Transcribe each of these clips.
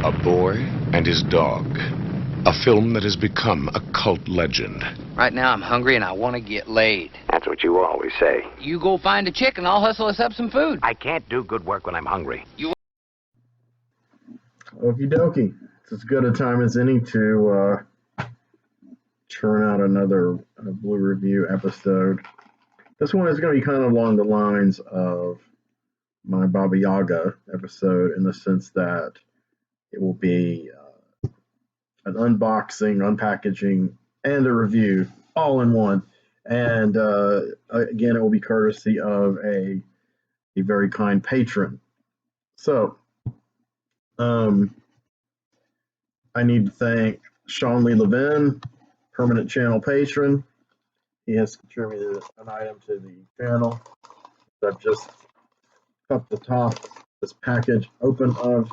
A Boy and His Dog. A film that has become a cult legend. Right now I'm hungry and I want to get laid. That's what you always say. You go find a chick and I'll hustle us up some food. I can't do good work when I'm hungry. Okie dokie. It's as good a time as any to churn out another Blue Review episode. This one is going to be kind of along the lines of my Baba Yaga episode in the sense that it will be an unboxing, unpackaging, and a review all in one. And again, it will be courtesy of a very kind patron. So, I need to thank Sean Lee Levin, permanent channel patron. He has contributed an item to the channel. I've just cut the top of this package open of,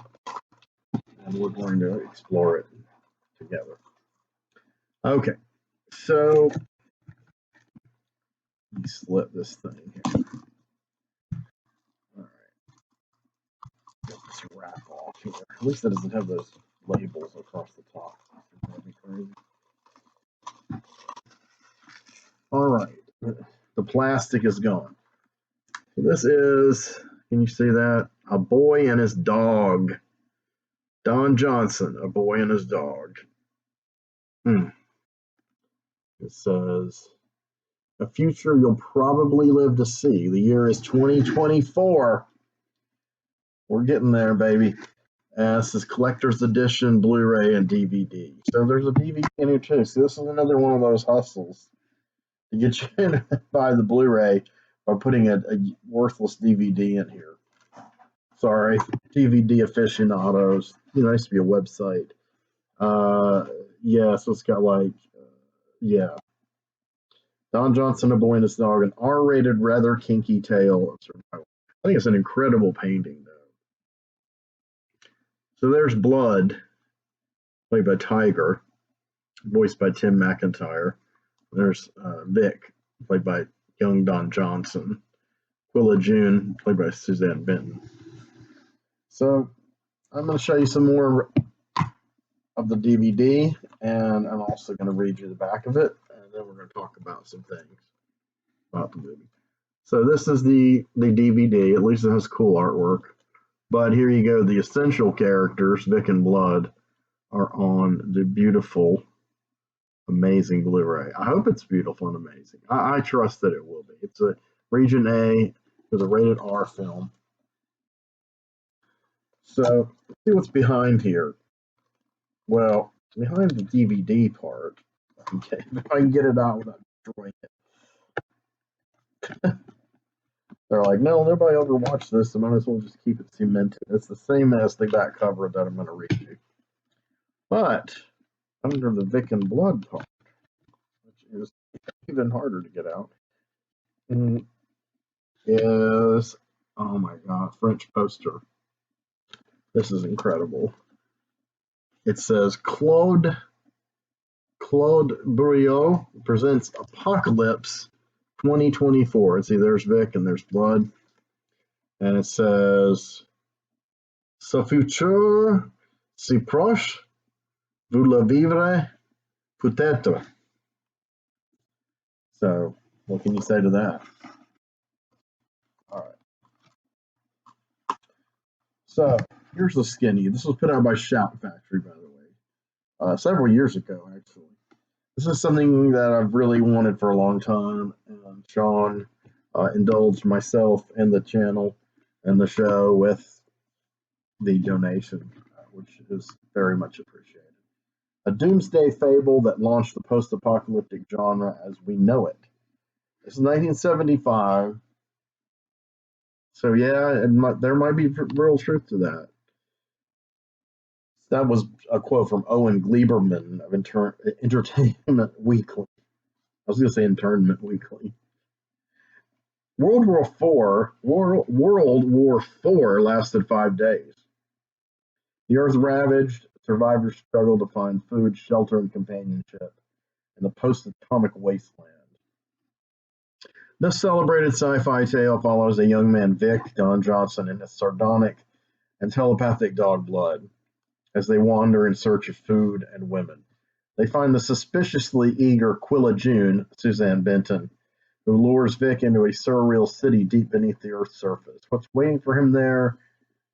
and we're going to explore it together. Okay, so let me slit this thing here. All right, get this wrap off here. At least it doesn't have those labels across the top. That'd be crazy. All right, the plastic is gone. So this is, can you see that? A Boy and His Dog. Don Johnson, A Boy and His Dog. It says, a future you'll probably live to see. The year is 2024. We're getting there, baby. This is collector's edition, Blu-ray, and DVD. So there's a DVD in here too. So this is another one of those hustles to get you in to buy the Blu-ray by putting a worthless DVD in here. Sorry, DVD aficionados. You know, it used to be a website. Yeah, so it's got like, yeah. Don Johnson, A Boy and His Dog, an R-rated, rather kinky tale of survival. I think it's an incredible painting, though. So there's Blood, played by Tiger, voiced by Tim McIntire. There's Vic, played by young Don Johnson. Quilla June, played by Susanne Benton. So I'm going to show you some more of the DVD, and I'm also going to read you the back of it, and then we're going to talk about some things about the movie. So this is the DVD. At least it has cool artwork. But here you go. The essential characters, Vic and Blood, are on the beautiful, amazing Blu-ray. I hope it's beautiful and amazing. I trust that it will be. It's a Region A. It's a rated R film. So let's see what's behind here. Well, behind the DVD part, okay, if I can get it out without destroying it. They're like, no, nobody ever watched this, so might as well just keep it cemented. It's the same as the back cover that I'm going to read you. But under the Vic and Blood part, which is even harder to get out, is, oh my God, French poster. This is incredible. It says Claude Briot presents Apocalypse 2024. See, there's Vic and there's Blood. And it says, Ce futur si proche, vous le vivrez peut-être. So, what can you say to that? All right. So, here's the skinny. This was put out by Shout Factory, by the way, several years ago, actually. This is something that I've really wanted for a long time, and Sean indulged myself and the channel and the show with the donation, which is very much appreciated. A doomsday fable that launched the post-apocalyptic genre as we know it. This is 1975. So yeah, there might be real truth to that. That was a quote from Owen Gleiberman of Entertainment Weekly. I was going to say Internment Weekly. World War IV lasted 5 days. The Earth ravaged, survivors struggled to find food, shelter, and companionship in the post-atomic wasteland. This celebrated sci-fi tale follows a young man, Vic, Don Johnson, and his sardonic and telepathic dog, Blood. as they wander in search of food and women. They find the suspiciously eager Quilla June, Susanne Benton, who lures Vic into a surreal city deep beneath the Earth's surface. What's waiting for him there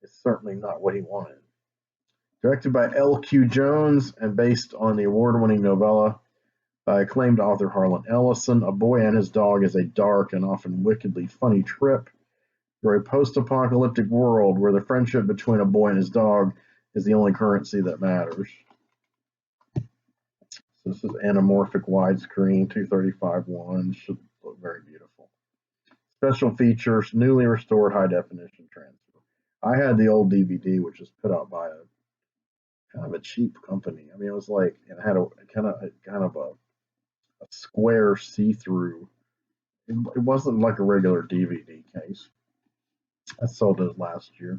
is certainly not what he wanted. Directed by L.Q. Jones and based on the award-winning novella by acclaimed author Harlan Ellison, A Boy and His Dog is a dark and often wickedly funny trip through a post-apocalyptic world where the friendship between a boy and his dog is the only currency that matters. So this is anamorphic widescreen, 235/1, should look very beautiful. Special features, newly restored high-definition transfer. I had the old DVD, which was put out by a kind of a cheap company. I mean, it was like it had a kind of a square see-through. It wasn't like a regular DVD case. I sold it last year.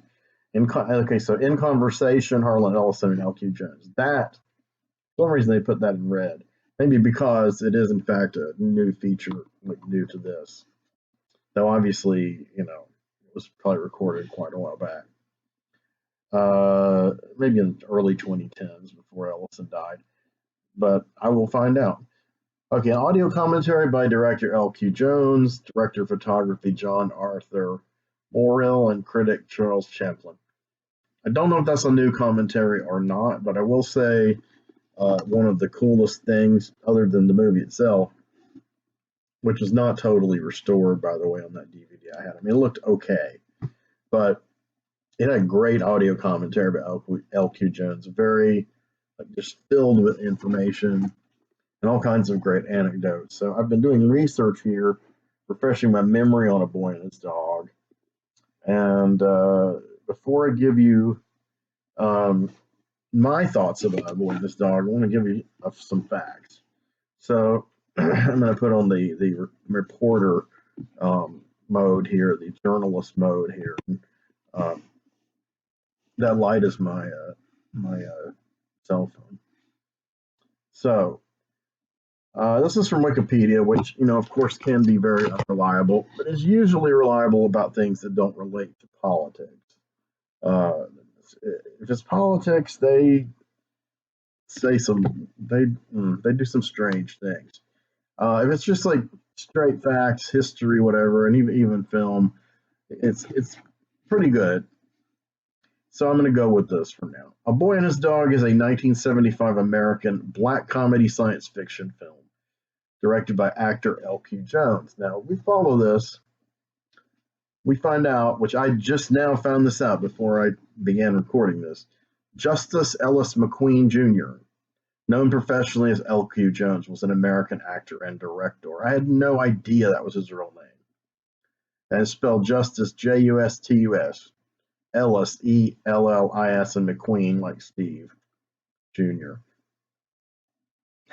Okay, so In Conversation, Harlan Ellison and L.Q. Jones. That, for some reason they put that in red. Maybe because it is in fact a new feature, like new to this. Though obviously, it was probably recorded quite a while back. Maybe in the early 2010s before Ellison died. But I will find out. Okay, audio commentary by director L.Q. Jones, director of photography John Arthur Morril, and critic Charles Champlin. I don't know if that's a new commentary or not, but I will say one of the coolest things, other than the movie itself, which is not totally restored, by the way, on that DVD I had. I mean, it looked okay, but it had great audio commentary by L.Q. Jones, very just filled with information and all kinds of great anecdotes. So I've been doing research here, refreshing my memory on A Boy and His Dog. And before I give you my thoughts about A Boy and His Dog, I want to give you some facts. So I'm going to put on the reporter mode here, the journalist mode here. That light is my cell phone. So this is from Wikipedia, which, of course, can be very unreliable, but is usually reliable about things that don't relate to politics. If it's politics, they say they do some strange things. If it's just like straight facts, history, whatever, and even film, it's pretty good. So I'm going to go with this for now. A Boy and His Dog is a 1975 American black comedy science fiction film directed by actor L.Q. Jones. Now, we follow this. We find out, which I just now found this out before I began recording this, Justice Ellis McQueen Jr., known professionally as L.Q. Jones, was an American actor and director. I had no idea that was his real name. And it's spelled Justice, Justus, Ellis, Ellis, and McQueen, like Steve Jr.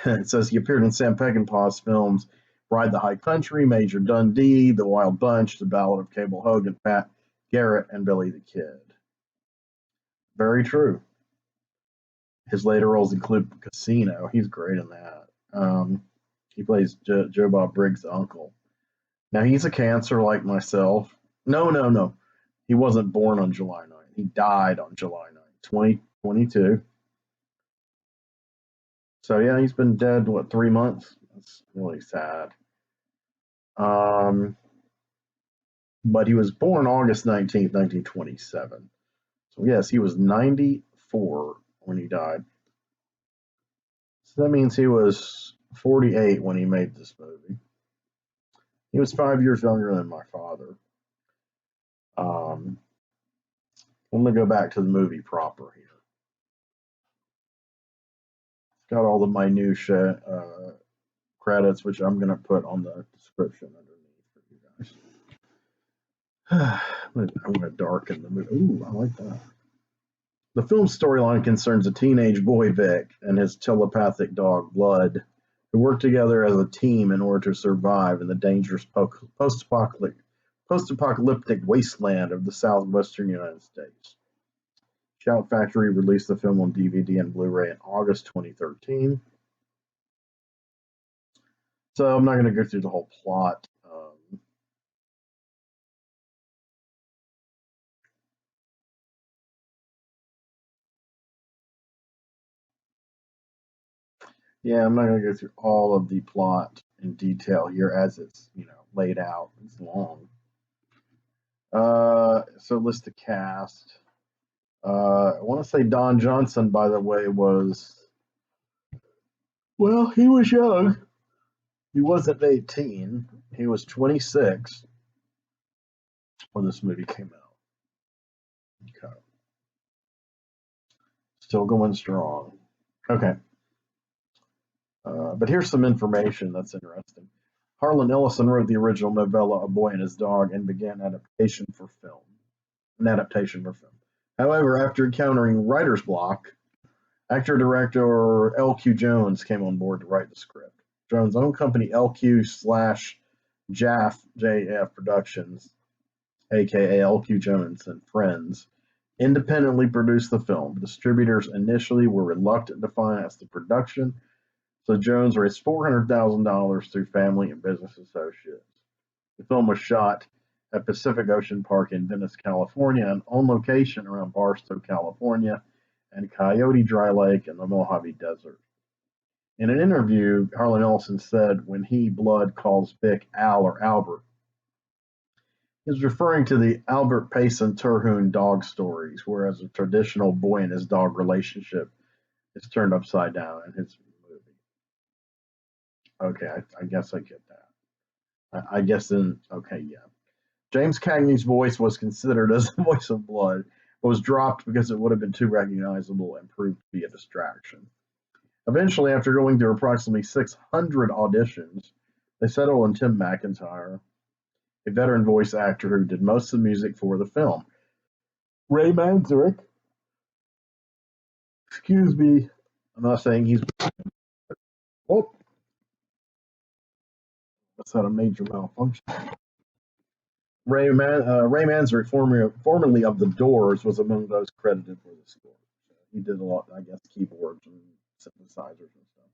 It says he appeared in Sam Peckinpah's films Ride the High Country, Major Dundee, The Wild Bunch, The Ballad of Cable Hogan, Pat Garrett, and Billy the Kid. Very true. His later roles include Casino. He's great in that. He plays Joe Bob Briggs' uncle. Now, he's a Cancer like myself. No. He wasn't born on July 9th. He died on July 9th, 2022. So, yeah, he's been dead, 3 months? That's really sad. But he was born August 19th, 1927. So, yes, he was 94 when he died. So that means he was 48 when he made this movie. He was 5 years younger than my father. I'm going to go back to the movie proper here. It's got all the minutia credits, which I'm going to put on the description underneath for you guys. I'm going to darken the movie. Ooh, I like that. The film's storyline concerns a teenage boy, Vic, and his telepathic dog, Blood, who work together as a team in order to survive in the dangerous post-apocalyptic wasteland of the southwestern United States. Shout Factory released the film on DVD and Blu-ray in August 2013. So I'm not going to go through the whole plot. Yeah, I'm not going to go through all of the plot in detail here as it's, laid out. It's long. So list the cast. I want to say Don Johnson, by the way, he was young. He wasn't 18. He was 26 when this movie came out. Okay. Still going strong. Okay. But here's some information that's interesting. Harlan Ellison wrote the original novella A Boy and His Dog and began an adaptation for film. However, after encountering writer's block, actor-director L.Q. Jones came on board to write the script. Jones' own company, LQ/JAF Productions, aka L.Q. Jones and Friends, independently produced the film. Distributors initially were reluctant to finance the production, so Jones raised $400,000 through family and business associates. The film was shot at Pacific Ocean Park in Venice, California, and on location around Barstow, California, and Coyote Dry Lake in the Mojave Desert. In an interview, Harlan Ellison said when he, Blood, calls Vic Al or Albert, he was referring to the Albert Payson Terhune dog stories, whereas a traditional boy and his dog relationship is turned upside down in his movie. Okay, I guess I get that. I guess then, okay, yeah. James Cagney's voice was considered as the voice of Blood, but was dropped because it would have been too recognizable and proved to be a distraction. Eventually, after going through approximately 600 auditions, they settled on Tim McIntire, a veteran voice actor who did most of the music for the film. Ray Manzarek, excuse me, I'm not saying he's. Oh, that's not a major malfunction. Ray Manzarek, formerly of The Doors, was among those credited for the score. He did a lot, I guess, keyboards and synthesizers and stuff.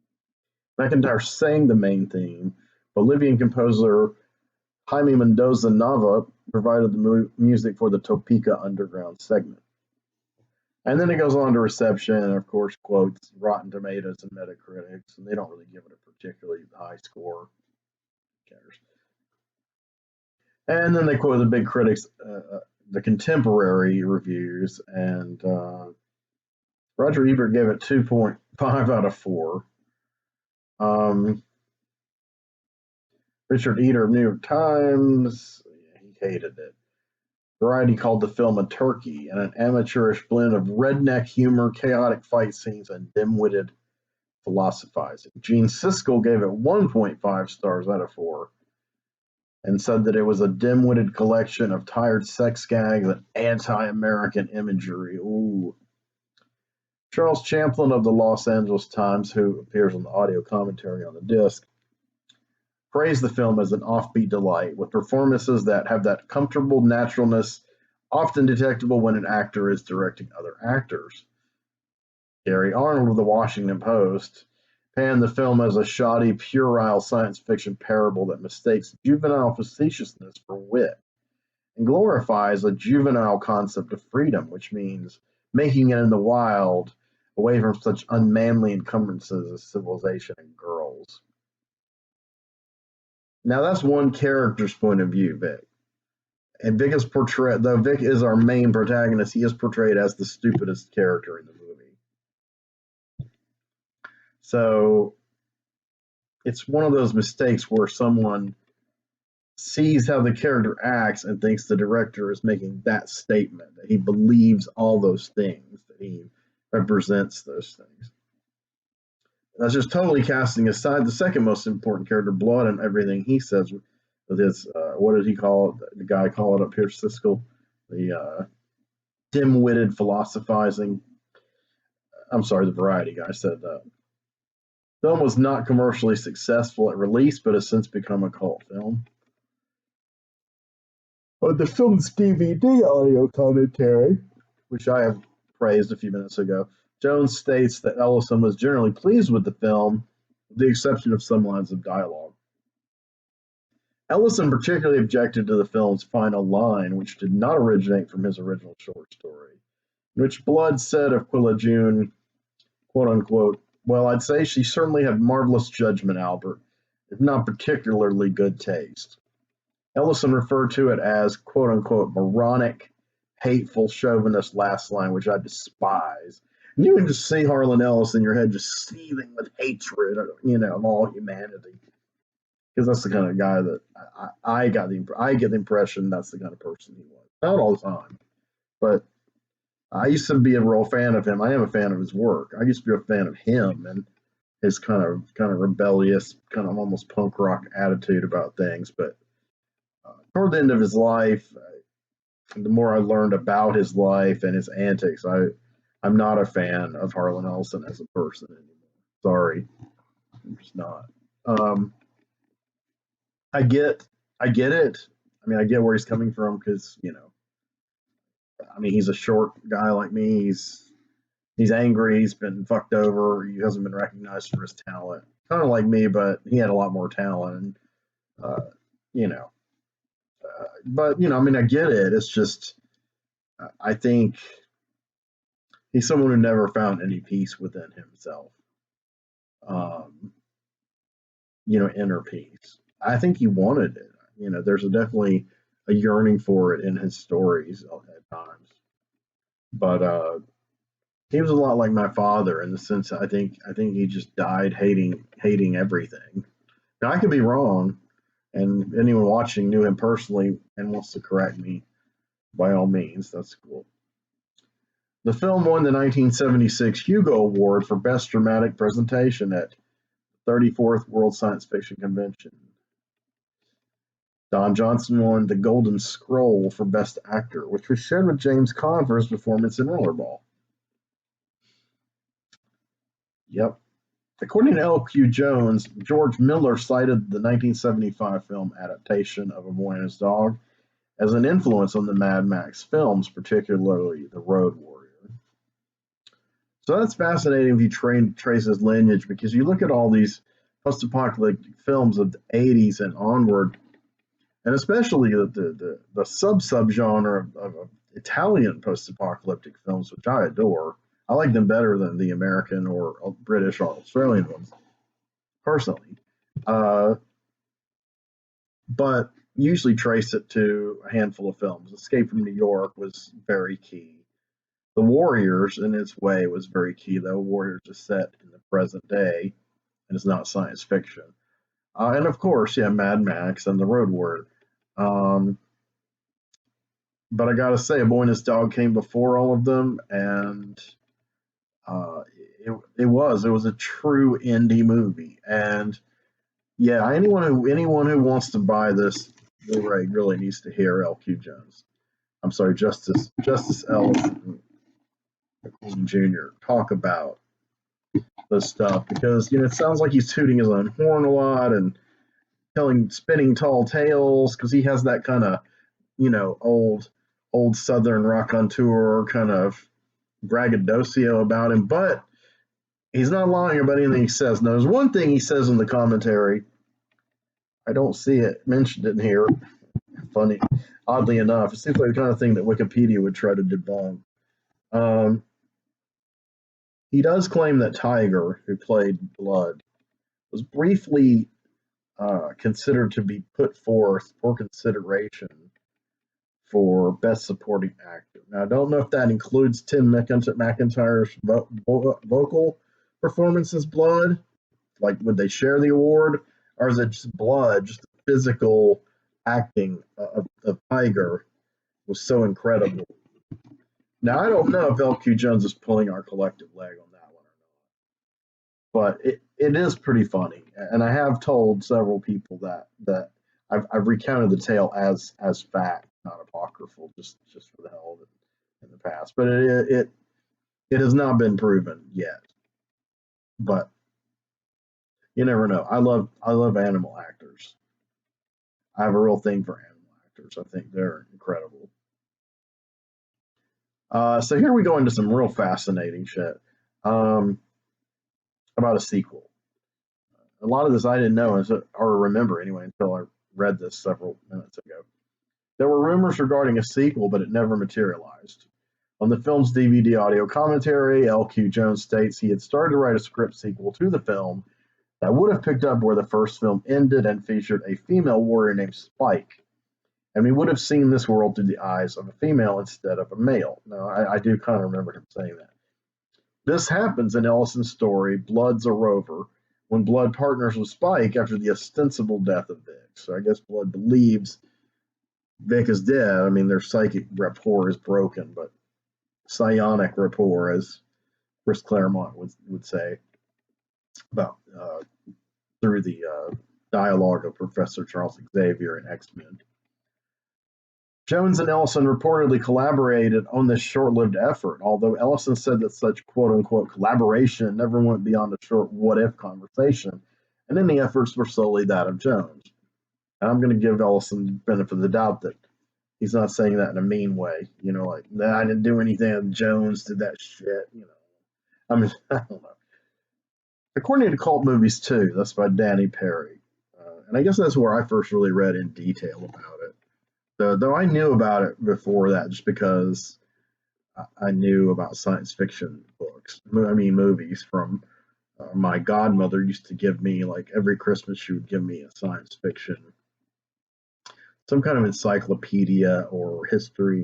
McIntire sang the main theme. Bolivian composer Jaime Mendoza Nava provided the music for the Topeka Underground segment. And then it goes on to reception, and of course quotes Rotten Tomatoes and Metacritics, and they don't really give it a particularly high score. Who cares? And then they quote the big critics, the contemporary reviews, and Roger Ebert gave it 2.5 out of 4. Richard Eater of New York Times, he hated it. Variety called the film a turkey and an amateurish blend of redneck humor, chaotic fight scenes, and dim-witted philosophizing. Gene Siskel gave it 1.5 stars out of 4 and said that it was a dim-witted collection of tired sex gags and anti-American imagery. Ooh. Charles Champlin of the Los Angeles Times, who appears on the audio commentary on the disc, praised the film as an offbeat delight, with performances that have that comfortable naturalness often detectable when an actor is directing other actors. Gary Arnold of the Washington Post panned the film as a shoddy, puerile science fiction parable that mistakes juvenile facetiousness for wit and glorifies a juvenile concept of freedom, which means making it in the wild away from such unmanly encumbrances as civilization and girls. Now that's one character's point of view, Vic. And Vic is portrayed, though Vic is our main protagonist, he is portrayed as the stupidest character in the movie. So it's one of those mistakes where someone sees how the character acts and thinks the director is making that statement, that he believes all those things, that he represents those things. That's just totally casting aside the second most important character, Blood, and everything he says with his, what did he call it? The guy called it up here, Siskel, the dim-witted philosophizing. I'm sorry, the Variety guy said that. The film was not commercially successful at release, but has since become a cult film. On the film's DVD audio commentary, which I have praised a few minutes ago, Jones states that Ellison was generally pleased with the film, with the exception of some lines of dialogue. Ellison particularly objected to the film's final line, which did not originate from his original short story, in which Blood said of Quilla June, quote-unquote, Well, I'd say she certainly had marvelous judgment, Albert, if not particularly good taste. Ellison referred to it as quote unquote moronic, hateful, chauvinist last line, which I despise. And you can just see Harlan Ellison in your head just seething with hatred, of all humanity. Because that's the kind of guy that I get the impression that's the kind of person he was. Not all the time, but I used to be a real fan of him. I am a fan of his work. I used to be a fan of him and his kind of rebellious, kind of almost punk rock attitude about things. But toward the end of his life, the more I learned about his life and his antics, I'm not a fan of Harlan Ellison as a person anymore. Sorry, I'm just not. I get it. I mean, I get where he's coming from because he's a short guy like me. He's angry. He's been fucked over. He hasn't been recognized for his talent. Kind of like me, but he had a lot more talent. And, I get it. It's just, I think he's someone who never found any peace within himself. Inner peace. I think he wanted it. There's definitely a yearning for it in his stories at times. But he was a lot like my father in the sense I think he just died hating everything. Now I could be wrong, and anyone watching knew him personally and wants to correct me, by all means, that's cool. The film won the 1976 Hugo Award for Best Dramatic Presentation at the 34th World Science Fiction Convention. Don Johnson won the Golden Scroll for Best Actor, which was shared with James Caan for his performance in Rollerball. Yep. According to L.Q. Jones, George Miller cited the 1975 film adaptation of A Boy and His Dog as an influence on the Mad Max films, particularly The Road Warrior. So that's fascinating if you trace his lineage, because you look at all these post-apocalyptic films of the 80s and onward, and especially the sub-genre of Italian post-apocalyptic films, which I adore. I like them better than the American or British or Australian ones, personally. But usually trace it to a handful of films. Escape from New York was very key. The Warriors, in its way, was very key, though. Warriors is set in the present day, and it's not science fiction. And of course, Mad Max and The Road Warrior. But I gotta say, A Boy and His Dog came before all of them, and it was a true indie movie. And anyone who wants to buy this Blu-ray really needs to hear L.Q. Jones. I'm sorry, Justice Ellison Jr. talk about this stuff, because it sounds like he's tooting his own horn a lot and spinning tall tales, because he has that kind of old Southern raconteur kind of braggadocio about him, but he's not lying about anything he says. Now, there's one thing he says in the commentary. I don't see it mentioned in here. Funny, oddly enough, it seems like the kind of thing that Wikipedia would try to debunk. He does claim that Tiger, who played Blood, was briefly considered to be put forth for consideration for Best Supporting Actor. Now, I don't know if that includes Tim McIntire's vocal performance as Blood. Like, would they share the award? Or is it just Blood, just the physical acting of Tiger was so incredible? Now, I don't know if L.Q. Jones is pulling our collective leg on that one or not. But it is pretty funny. And I have told several people that I've recounted the tale as fact, not apocryphal, just for the hell of it in the past. But it has not been proven yet. But you never know. I love animal actors. I have a real thing for animal actors. I think they're incredible. So here we go into some real fascinating shit about a sequel. A lot of this I didn't know or remember anyway until I read this several minutes ago. There were rumors regarding a sequel, but it never materialized. On the film's DVD audio commentary, L.Q. Jones states he had started to write a script sequel to the film that would have picked up where the first film ended and featured a female warrior named Spike. And we would have seen this world through the eyes of a female instead of a male. Now, I do kind of remember him saying that. This happens in Ellison's story, Blood's a Rover, when Blood partners with Spike after the ostensible death of Vic. So I guess Blood believes Vic is dead. I mean, their psychic rapport is broken, but psionic rapport, as Chris Claremont would say, about through the dialogue of Professor Charles Xavier in X-Men. Jones and Ellison reportedly collaborated on this short-lived effort, although Ellison said that such quote-unquote collaboration never went beyond a short what-if conversation, and any efforts were solely that of Jones. And I'm going to give Ellison the benefit of the doubt that he's not saying that in a mean way, like, I didn't do anything, Jones did that shit, I mean, I don't know. According to Cult Movies 2, that's by Danny Perry, and I guess that's where I first really read in detail about it. Though I knew about it before that just because I knew about science fiction books, movies from my godmother used to give me, like every Christmas she would give me a science fiction, some kind of encyclopedia or history.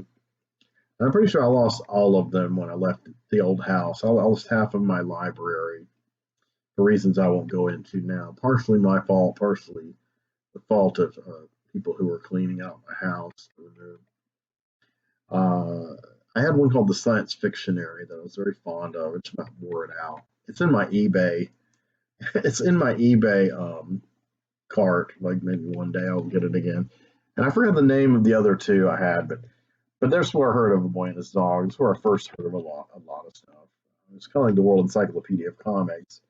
And I'm pretty sure I lost all of them when I left the old house. I lost half of my library for reasons I won't go into now. Partially my fault, partially the fault of people who were cleaning out my house. I had one called the Science Fictionary that I was very fond of. It's about wore it out. It's in my eBay. It's in my eBay cart. Like maybe one day I'll get it again. And I forgot the name of the other two I had, but that's where I heard of A Boy and His Dog. It's where I first heard of a lot of stuff. It's kind of like the World Encyclopedia of Comics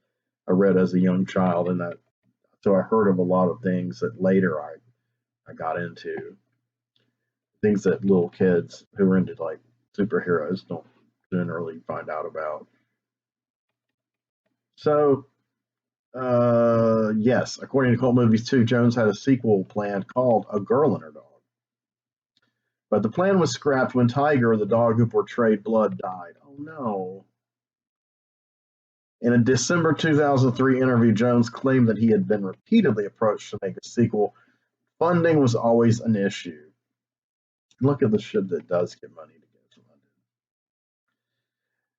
I read as a young child, and that so I heard of a lot of things that later I got into, things that little kids who are into like superheroes don't generally find out about. So, yes, according to Cult Movies 2, Jones had a sequel planned called A Girl and Her Dog. But the plan was scrapped when Tiger, the dog who portrayed Blood, died. Oh no. In a December 2003 interview, Jones claimed that he had been repeatedly approached to make a sequel. Funding was always an issue. Look at the shit that does get money to get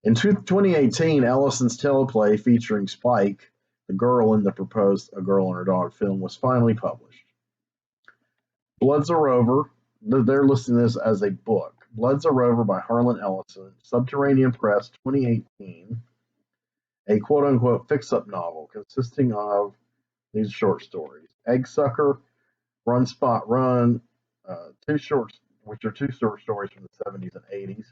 funded. In 2018, Ellison's teleplay featuring Spike, the girl in the proposed A Girl and Her Dog film, was finally published. Blood's a Rover, they're listing this as a book. Blood's a Rover by Harlan Ellison, Subterranean Press, 2018, a quote-unquote fix-up novel consisting of these short stories. Egg Sucker, Run Spot Run, two short stories from the 70s and 80s,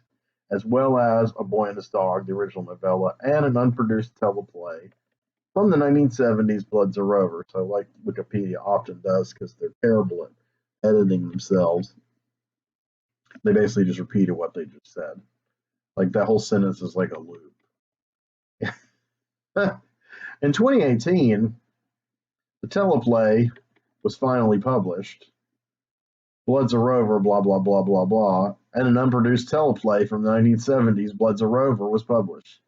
as well as A Boy and His Dog, the original novella, and an unproduced teleplay from the 1970s, Blood's a Rover. So, like Wikipedia often does, because they're terrible at editing themselves, they basically just repeated what they just said. Like, that whole sentence is like a loop. In 2018, the teleplay was finally published. Blood's a Rover, blah, blah, blah, blah, blah, and an unproduced teleplay from the 1970s, Blood's a Rover, was published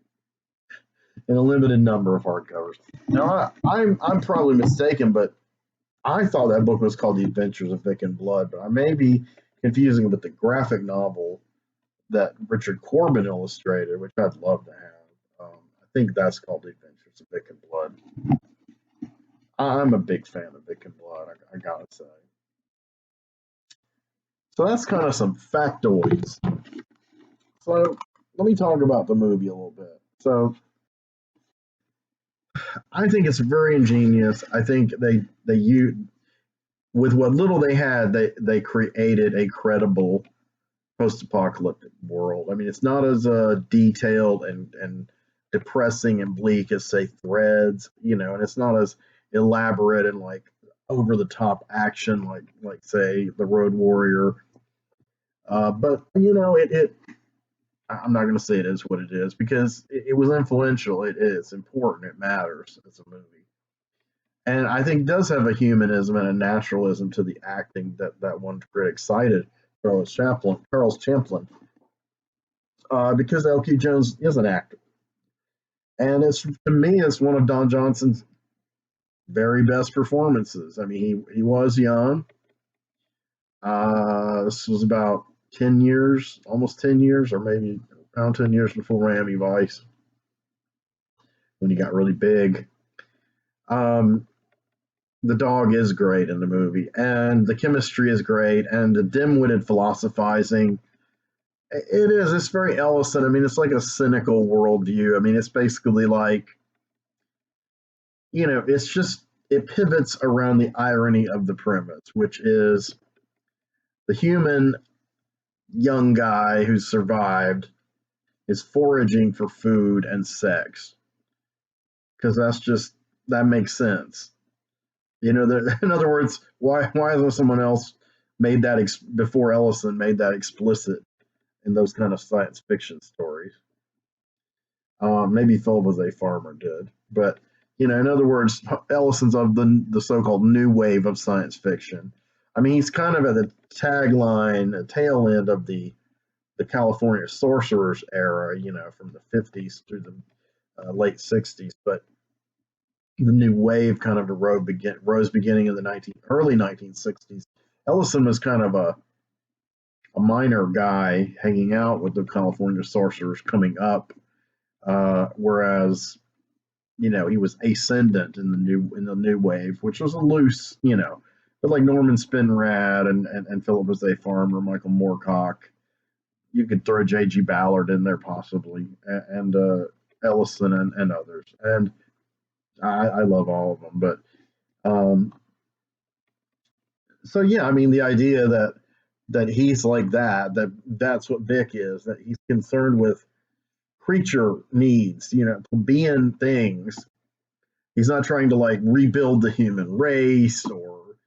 in a limited number of hardcovers. Now, I'm probably mistaken, but I thought that book was called The Adventures of Vic and Blood, but I may be confusing it with the graphic novel that Richard Corbin illustrated, which I'd love to have. I think that's called The Adventures of Vic and Blood. I'm a big fan of Vic and Blood, I gotta say. So that's kind of some factoids. So let me talk about the movie a little bit. So I think it's very ingenious. I think they with what little they had, they created a credible post-apocalyptic world. I mean, it's not as detailed and depressing and bleak as, say, Threads, and it's not as elaborate and like over-the-top action like say The Road Warrior. But it I'm not going to say it is what it is because it was influential. It is important. It matters as a movie. And I think it does have a humanism and a naturalism to the acting that one critic cited, Charles Champlin. because L.Q. Jones is an actor. And it's, to me, it's one of Don Johnson's very best performances. I mean, he was young. This was about 10 years, almost 10 years, or maybe around 10 years before Miami Vice, when he got really big. The dog is great in the movie, and the chemistry is great, and the dim-witted philosophizing. It's very Ellison. I mean, it's like a cynical worldview. I mean, it's basically like, it's just, it pivots around the irony of the premise, which is the human young guy who's survived is foraging for food and sex. Because that makes sense. In other words, why hasn't someone else made that, before Ellison made that explicit in those kind of science fiction stories? Maybe Philip was a farmer did. But, in other words, Ellison's of the so-called new wave of science fiction. I mean, he's kind of at the tail end of the California sorcerers era, from the 50s through the late 60s. But the new wave kind of rose beginning in the early 1960s. Ellison was kind of a minor guy hanging out with the California sorcerers coming up, whereas he was ascendant in the new wave, which was a loose, but like Norman Spinrad and Philip was a farmer, Michael Moorcock. You could throw J.G. Ballard in there possibly, and Ellison and others. And I love all of them, but so yeah, I mean, the idea that he's like that's what Vic is, that he's concerned with creature needs, plebeian things. He's not trying to like rebuild the human race, or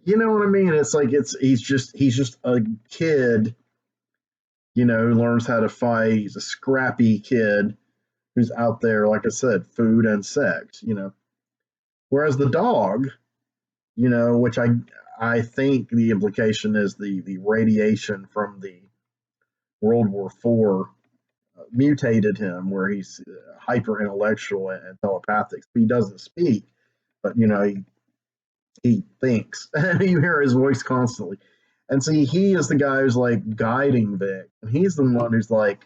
you know what I mean. It's like he's just a kid, who learns how to fight. He's a scrappy kid who's out there, like I said, food and sex, Whereas the dog, which I think the implication is the radiation from the World War IV mutated him, where he's hyper intellectual and telepathic. He doesn't speak, but he thinks, and you hear his voice constantly. And see, he is the guy who's like guiding Vic, and he's the one who's like,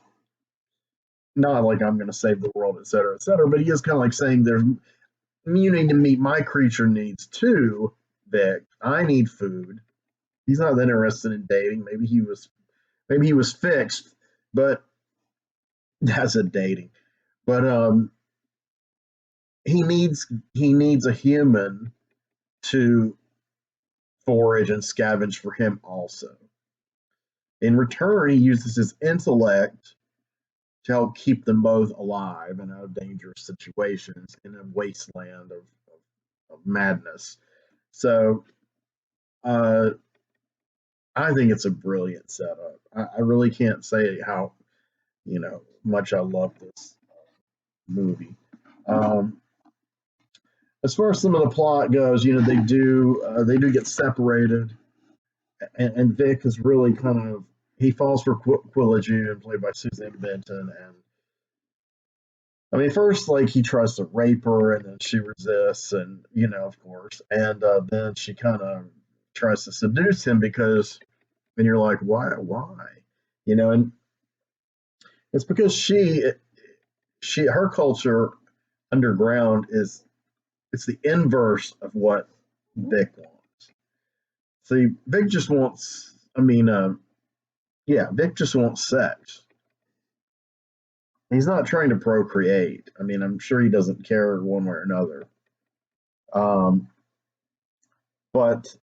not like I'm going to save the world, et cetera, but he is kind of like saying, you need to meet my creature needs too, Vic. I need food. He's not interested in dating. Maybe he was fixed, but that's a dating. But he needs a human to forage and scavenge for him also. In return, he uses his intellect to help keep them both alive and out of dangerous situations in a wasteland of madness. So I think it's a brilliant setup. I really can't say how much I love this movie. As far as some of the plot goes, they do get separated, and Vic is really kind of, he falls for Quilla June, played by Susanne Benton, and I mean, first, like, he tries to rape her, and then she resists, and of course, and then she kind of tries to seduce him, because, and you're like, why, and it's because her culture underground it's the inverse of what Vic wants. See, Vic just wants, Vic just wants sex. He's not trying to procreate. I mean, I'm sure he doesn't care one way or another. But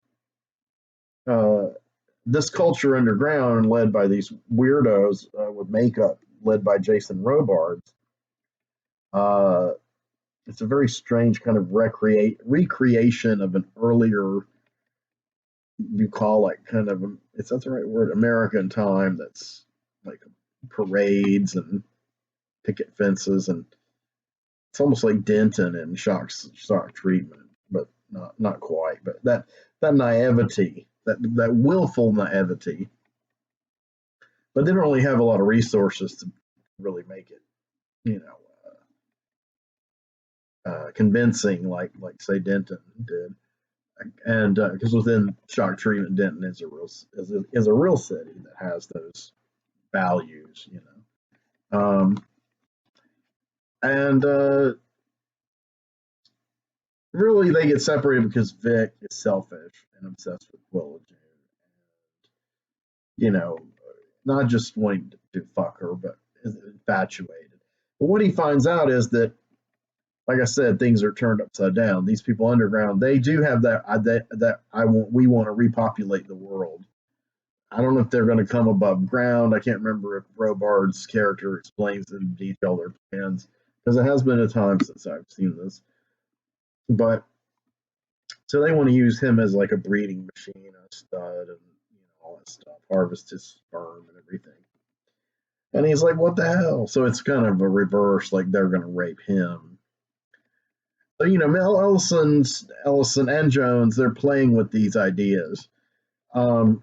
this culture underground, led by these weirdos with makeup, led by Jason Robards, it's a very strange kind of recreation of an earlier, bucolic kind of, if that's the right word, American time. That's like parades and picket fences, and it's almost like Denton and shock treatment, but not quite. But that naivety, that willful naivety, but they don't really have a lot of resources to really make it, convincing like say Denton did. And because within shock treatment, Denton is a real city that has those values, and really they get separated because Vic is selfish and obsessed with Willa June, not just wanting to fuck her, but is infatuated. But what he finds out is that, like I said, things are turned upside down. These people underground, they do have we want to repopulate the world. I don't know if they're going to come above ground. I can't remember if Robards' character explains in detail their plans, because it has been a time since I've seen this. But so they want to use him as like a breeding machine, a stud, and all that stuff, harvest his sperm and everything. And he's like, "What the hell?" So it's kind of a reverse, like they're going to rape him. So Mel Ellison and Jones, they're playing with these ideas. And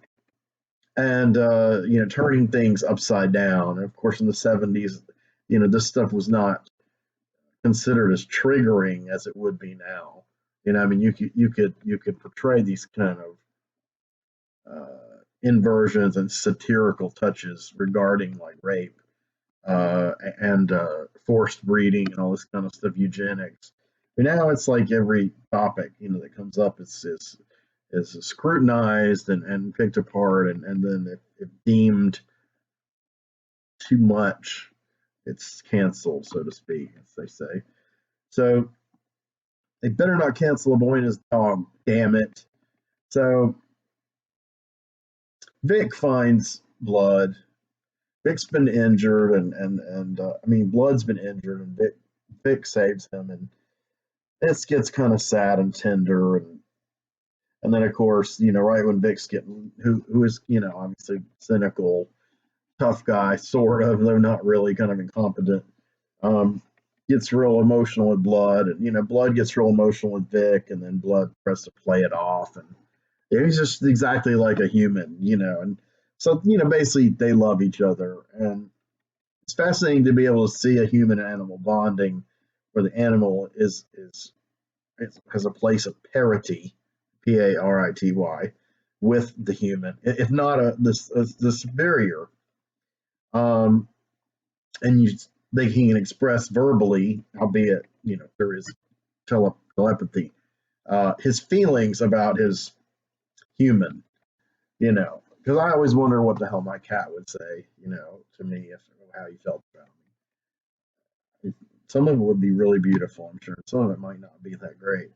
turning things upside down. And of course, in the 70s, this stuff was not considered as triggering as it would be now. You could portray these kind of inversions and satirical touches regarding like rape and forced breeding and all this kind of stuff, eugenics. But now it's like every topic that comes up is scrutinized and picked apart, and then if deemed too much, it's canceled, so to speak, as they say. So they better not cancel a boy and his dog, damn it. So Vic finds blood. Vic's been injured, and Blood's been injured, and Vic saves him, and this gets kind of sad and tender, and then of course, right when Vic's getting, who is obviously cynical, tough guy, sort of, though not really, kind of incompetent, gets real emotional with Blood, and Blood gets real emotional with Vic, and then Blood tries to play it off, and he's just exactly like a human, and so basically they love each other, and it's fascinating to be able to see a human and animal bonding, where the animal has a place of parity, parity, with the human, if not the superior. And they can express verbally, albeit there is telepathy, his feelings about his human, because I always wonder what the hell my cat would say, to me, if how he felt about me. Some of it would be really beautiful, I'm sure. Some of it might not be that great.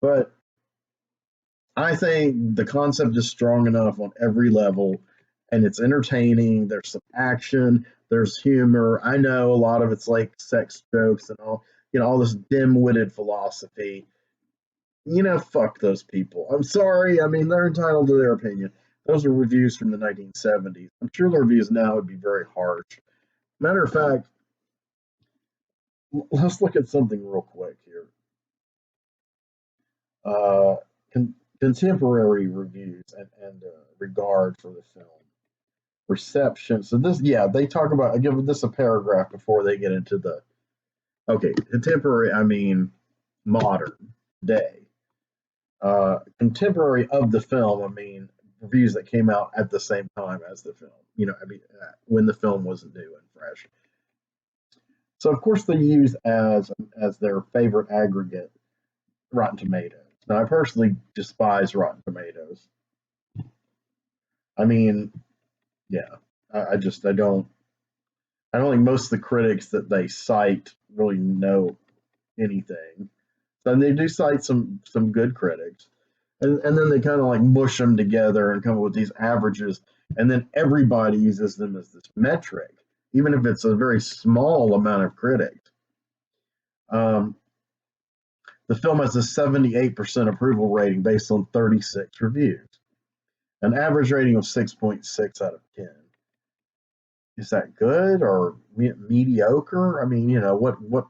But I think the concept is strong enough on every level, and it's entertaining. There's some action, there's humor. I know a lot of it's like sex jokes and all this dim-witted philosophy. Fuck those people. I'm sorry. They're entitled to their opinion. Those are reviews from the 1970s. I'm sure the reviews now would be very harsh. Matter of fact, let's look at something real quick here. Contemporary reviews and regard for the film. Reception. So they talk about, I give this a paragraph before they get into the, contemporary, modern day. Contemporary of the film, reviews that came out at the same time as the film, when the film was new and fresh. So of course they use as their favorite aggregate Rotten Tomatoes. Now I personally despise Rotten Tomatoes. I don't think most of the critics that they cite really know anything. So they do cite some good critics. And then they kind of like mush them together and come up with these averages, and then everybody uses them as this metric, even if it's a very small amount of critics. The film has a 78% approval rating based on 36 reviews, an average rating of 6.6 out of 10. Is that good or mediocre? What?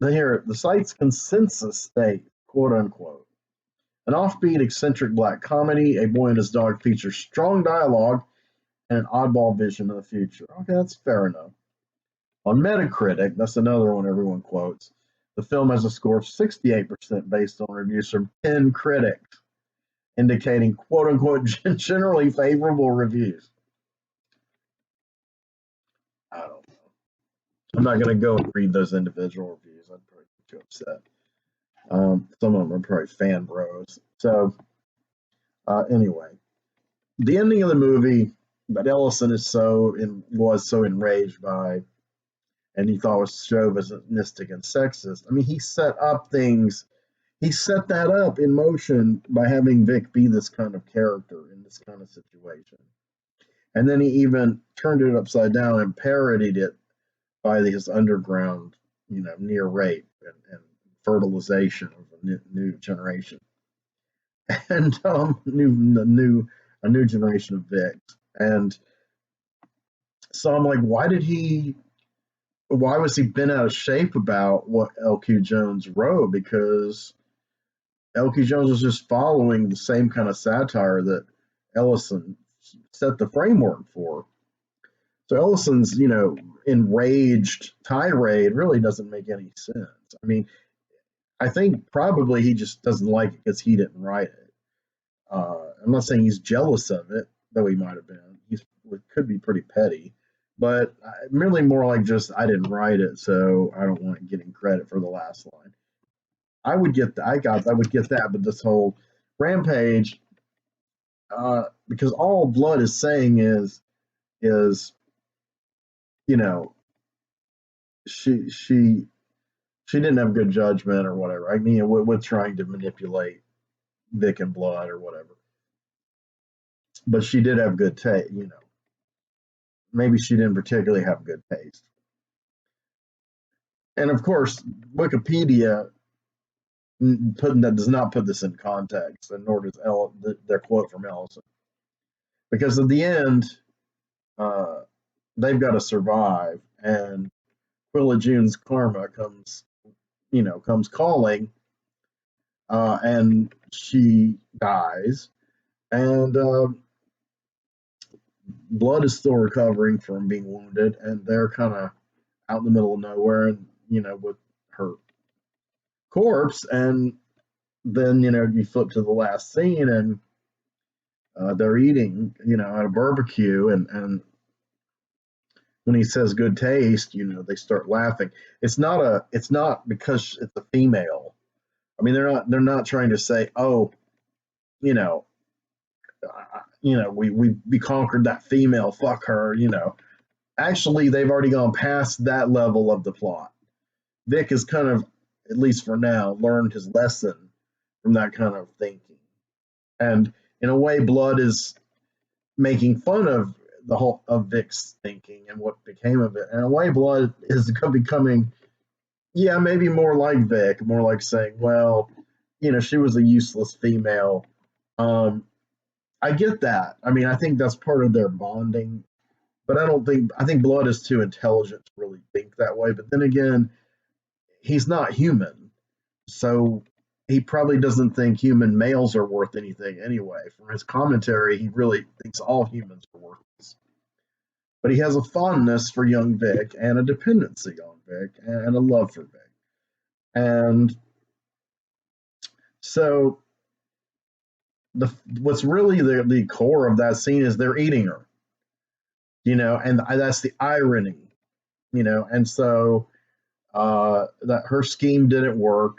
Here, the site's consensus state, quote unquote. An offbeat, eccentric black comedy, A Boy and His Dog features strong dialogue and an oddball vision of the future. Okay, that's fair enough. On Metacritic, that's another one everyone quotes, the film has a score of 68% based on reviews from 10 critics, indicating quote-unquote generally favorable reviews. I don't know. I'm not going to go and read those individual reviews. I'd probably be too upset. Some of them are probably fan bros. So, anyway, the ending of the movie that Ellison was so enraged by, and he thought was chauvinistic and sexist. I mean, he set that up in motion by having Vic be this kind of character in this kind of situation. And then he even turned it upside down and parodied it by his underground, near rape and fertilization of a new generation. And a new generation of Vics. And so I'm like, why was he bent out of shape about what L.Q. Jones wrote? Because L.Q. Jones was just following the same kind of satire that Ellison set the framework for. So Ellison's, enraged tirade really doesn't make any sense. I mean, I think probably he just doesn't like it because he didn't write it. I'm not saying he's jealous of it, though he might have been. He could be pretty petty. But merely more like just, I didn't write it, so I don't want getting credit for the last line. I would get that, but this whole rampage, because all Blood is saying is, she didn't have good judgment or whatever. I mean, with trying to manipulate Vic and Blood or whatever. But she did have good taste, Maybe she didn't particularly have good taste. And of course, Wikipedia does not put this in context, and nor does their quote from Ellison. Because at the end, they've got to survive, and Quilla June's karma comes calling, and she dies, and Blood is still recovering from being wounded, and they're kind of out in the middle of nowhere, and with her corpse, and then you flip to the last scene, and they're eating, at a barbecue, and when he says good taste, they start laughing. It's not because it's a female. I mean, they're not trying to say, oh, we conquered that female, fuck her, Actually, they've already gone past that level of the plot. Vic has kind of, at least for now, learned his lesson from that kind of thinking. And in a way, Blood is making fun of the whole of Vic's thinking and what became of it. And in a way, Blood is becoming, maybe more like Vic, more like saying, well, she was a useless female. I get that. I mean, I think that's part of their bonding, but I think Blood is too intelligent to really think that way. But then again, he's not human, so he probably doesn't think human males are worth anything anyway. From his commentary, he really thinks all humans are worthless. But he has a fondness for young Vic and a dependency on Vic and a love for Vic. And so what's really the core of that scene is they're eating her, and that's the irony, and so that her scheme didn't work,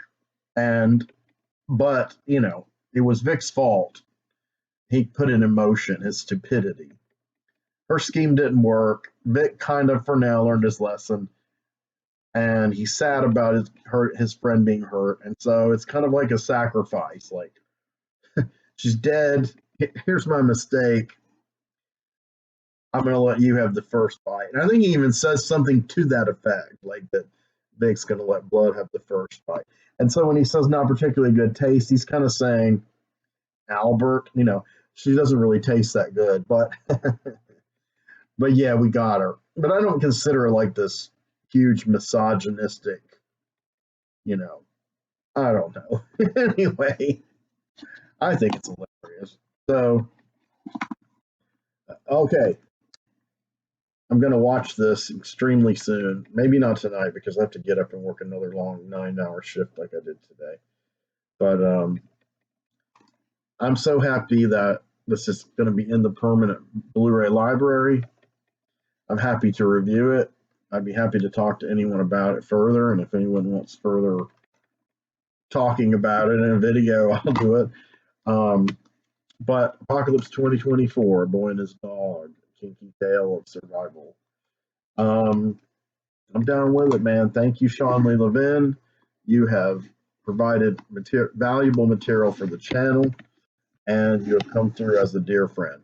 but it was Vic's fault. He put it in motion, his stupidity. Her scheme didn't work. Vic kind of for now learned his lesson, and he's sad about his friend being hurt, and so it's kind of like a sacrifice, like, she's dead. Here's my mistake. I'm going to let you have the first bite. And I think he even says something to that effect, like that Vic's going to let Blood have the first bite. And so when he says not particularly good taste, he's kind of saying, Albert, she doesn't really taste that good, but but yeah, we got her. But I don't consider her like this huge misogynistic, I don't know. Anyway. I think it's hilarious. So, okay, I'm going to watch this extremely soon. Maybe not tonight because I have to get up and work another long 9-hour shift like I did today. But I'm so happy that this is going to be in the permanent Blu-ray library. I'm happy to review it. I'd be happy to talk to anyone about it further, and if anyone wants further talking about it in a video, I'll do it. But Apocalypse 2024, Boy and His Dog, Kinky Tale of Survival. I'm down with it, man. Thank you, Sean Lee Levin. You have provided valuable material for the channel, and you have come through as a dear friend.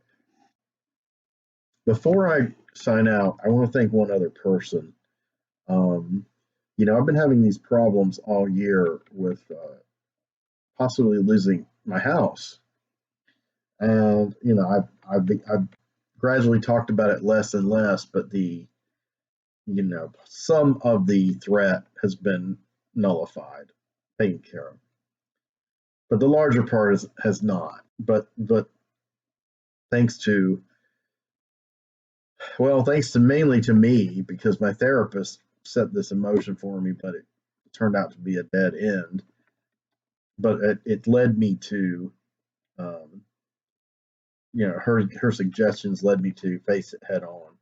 Before I sign out, I want to thank one other person. You know, I've been having these problems all year with possibly losing my house. And, you know, I've gradually talked about it less and less, but you know, some of the threat has been nullified, taken care of. But the larger part has not. But thanks to mainly to me, because my therapist set this in motion for me, but it turned out to be a dead end. But it led me to, you know, her suggestions led me to face it head on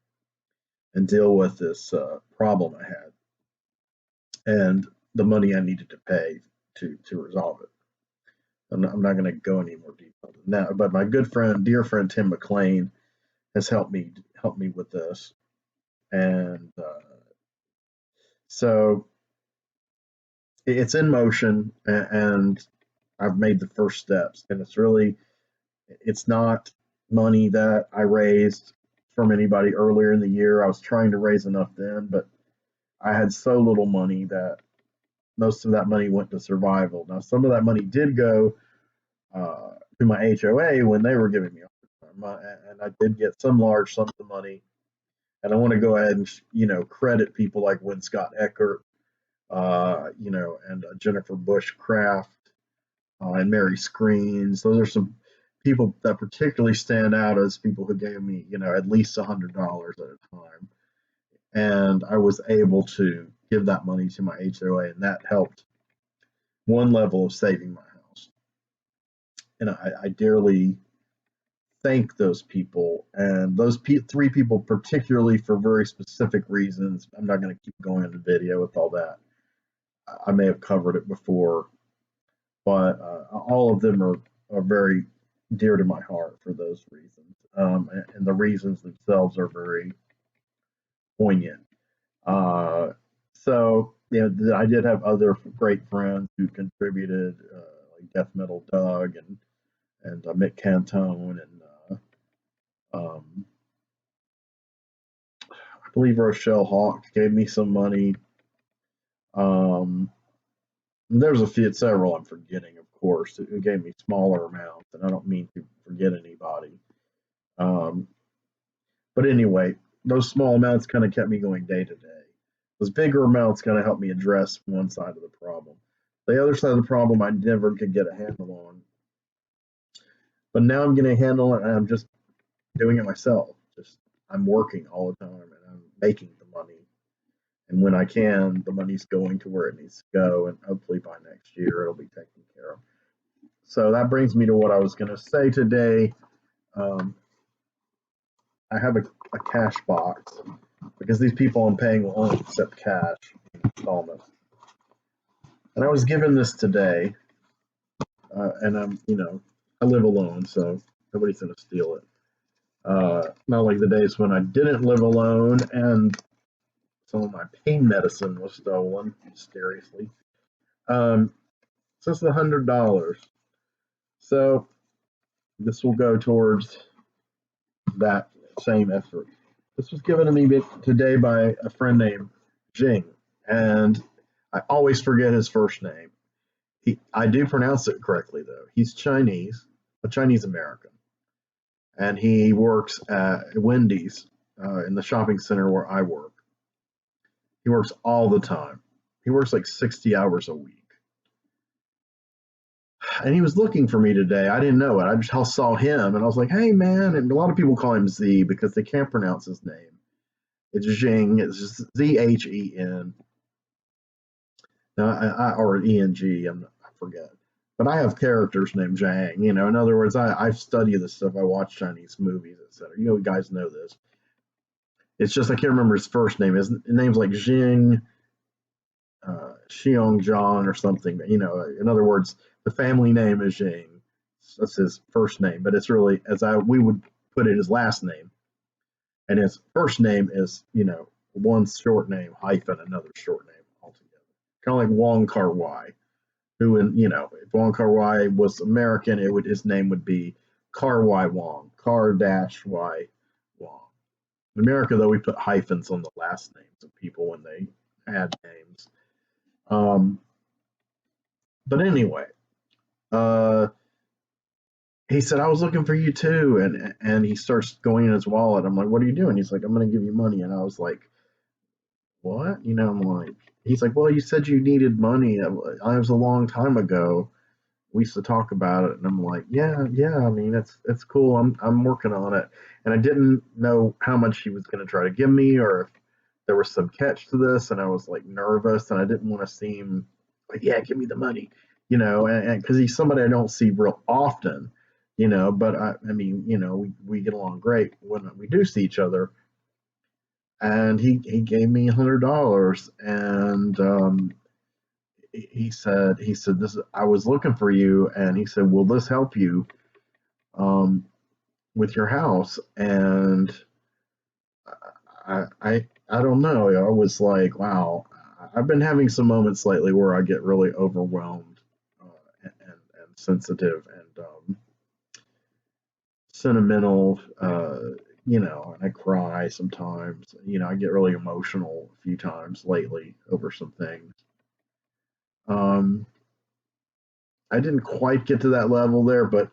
and deal with this problem I had and the money I needed to pay to resolve it. I'm not going to go any more detail than that. But my good friend, dear friend Tim McLean, has helped me with this, and so it's in motion, and I've made the first steps. And it's not money that I raised from anybody earlier in the year. I was trying to raise enough then, but I had so little money that most of that money went to survival. Now, some of that money did go to my HOA when they were giving me a hard time, and I did get some large sums of money. And I want to go ahead and, you know, credit people like Win Scott Eckert, you know, and Jennifer Bush Craft, and Mary Screens. Those are some people that particularly stand out as people who gave me, you know, at least $100 at a time. And I was able to give that money to my HOA, and that helped one level of saving my house. And I dearly thank those people, and those three people particularly for very specific reasons. I'm not going to keep going into video with all that. I may have covered it before, but all of them are very dear to my heart for those reasons, and the reasons themselves are very poignant. So, you know, I did have other great friends who contributed, like Death Metal Doug and Mick Cantone, and I believe Rochelle Hawk gave me some money. There's several I'm forgetting, of course, who gave me smaller amounts, and I don't mean to forget anybody. But anyway, those small amounts kind of kept me going day to day. Those bigger amounts kind of helped me address one side of the problem. The other side of the problem I never could get a handle on. But now I'm getting a handle, and I'm just doing it myself. I'm working all the time, and I'm making the money. And when I can, the money's going to where it needs to go, and hopefully by next year it'll be taken care of. So that brings me to what I was going to say today. I have a cash box because these people I'm paying will only accept cash installments. And I was given this today, and I live alone, so nobody's going to steal it. Not like the days when I didn't live alone and some of my pain medicine was stolen mysteriously. So it's $100. So this will go towards that same effort. This was given to me today by a friend named Jing, and I always forget his first name. I do pronounce it correctly, though. He's Chinese, a Chinese American, and he works at Wendy's in the shopping center where I work. He works all the time. He works like 60 hours a week. and he was looking for me today. I didn't know it. I just saw him, and I was like, "Hey, man!" And a lot of people call him Z because they can't pronounce his name. It's Zheng. It's Zhen. No, or ENG. I forget. But I have characters named Zhang. You know, in other words, I study this stuff. I watch Chinese movies, etc. You guys know this. It's just I can't remember his first name. His name's like Jing, Xiong John or something. You know, in other words, the family name is Jing. That's his first name, but it's really we would put it his last name, and his first name is one short name hyphen another short name altogether. Kind of like Wong Kar Wai, who if Wong Kar Wai was American, his name would be Kar Wai Wong, Kar-Y Wong. In America, though, we put hyphens on the last names of people when they add names. But anyway, he said, I was looking for you too. And he starts going in his wallet. I'm like, what are you doing? He's like, I'm going to give you money. And I was like, what? I'm like, he's like, well, you said you needed money. It was a long time ago. We used to talk about it. And I'm like, yeah. I mean, it's cool. I'm working on it. And I didn't know how much he was going to try to give me or if there was some catch to this. And I was like nervous and I didn't want to seem like, yeah, give me the money, and because he's somebody I don't see real often, but I mean, we get along great when we do see each other. And he gave me $100 and he said this, I was looking for you, and he said, will this help you with your house? And I don't know. I was like, wow. I've been having some moments lately where I get really overwhelmed and sensitive and sentimental, and I cry sometimes. I get really emotional a few times lately over some things. I didn't quite get to that level there, but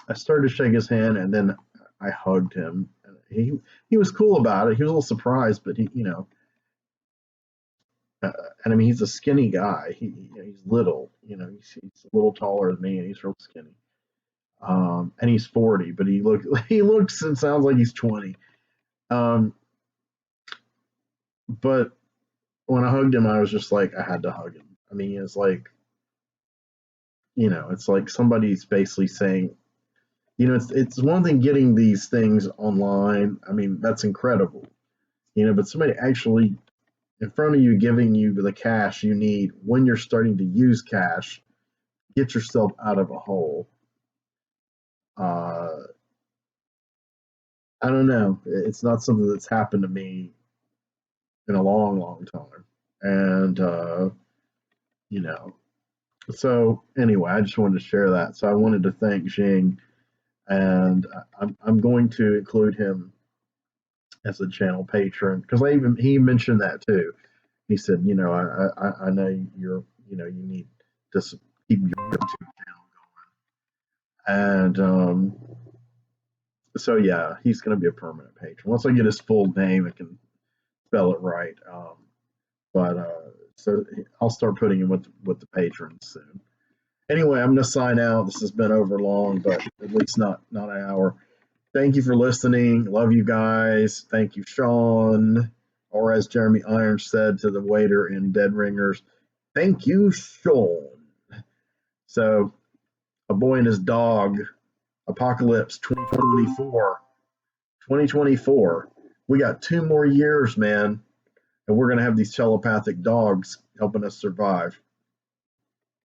I started to shake his hand, and then I hugged him. He was cool about it. He was a little surprised, but he, and I mean, he's a skinny guy. He's little. He's a little taller than me, and he's real skinny. And he's 40, but he looks and sounds like he's 20. But when I hugged him, I was just like, I had to hug him. I mean, it's like, it's like somebody's basically saying, it's one thing getting these things online. I mean, that's incredible, but somebody actually in front of you giving you the cash you need when you're starting to use cash, get yourself out of a hole. I don't know. It's not something that's happened to me in a long, long time. And, so anyway, I just wanted to share that. So I wanted to thank Jing, and I'm going to include him as a channel patron because he mentioned that too. He said, I know you need to keep your YouTube channel going, and so yeah, he's going to be a permanent patron once I get his full name. I can spell it right, so I'll start putting him with the patrons soon. Anyway, I'm going to sign out. This has been over long, but at least not an hour. Thank you for listening. Love you guys. Thank you, Sean. Or as Jeremy Irons said to the waiter in Dead Ringers, thank you, Sean. So, A Boy and His Dog, Apocalypse 2024. 2024. We got 2 more years, man. And we're going to have these telepathic dogs helping us survive.